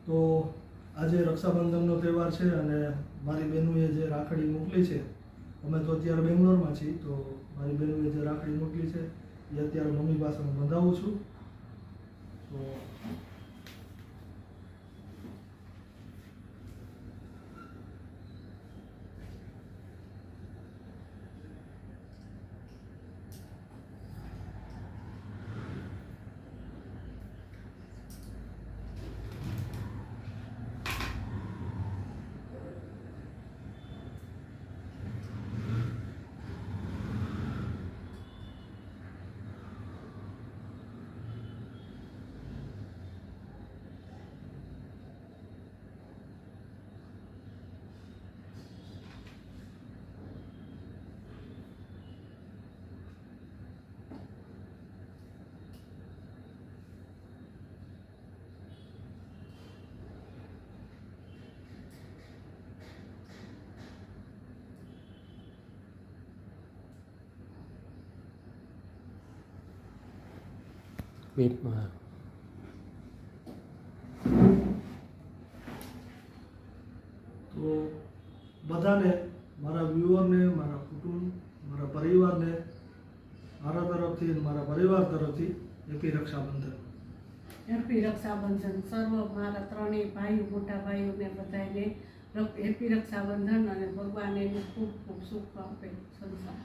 તો આજે રક્ષાબંધનનો તહેવાર છે અને મારી બહેનોએ જે રાખડી મોકલી છે, અમે તો અત્યારે બેંગ્લોરમાં છીએ, તો મારી બહેનોએ જે રાખડી મોકલી છે એ અત્યારે મમ્મી પાસે હું બંધાવું છું. તો મીટમાં તો બધાને, મારા વ્યુઅરને, મારા કુટુંબ, મારા પરિવારને મારા તરફથી અને મારા પરિવાર તરફથી હેપી રક્ષાબંધન. હેપી રક્ષાબંધન. સર્વ મારા ત્રણેય ભાઈઓ, મોટા ભાઈઓને બધાને હેપી રક્ષાબંધન અને ભગવાન એને ખૂબ ખૂબ સુખ આપે સંસાર.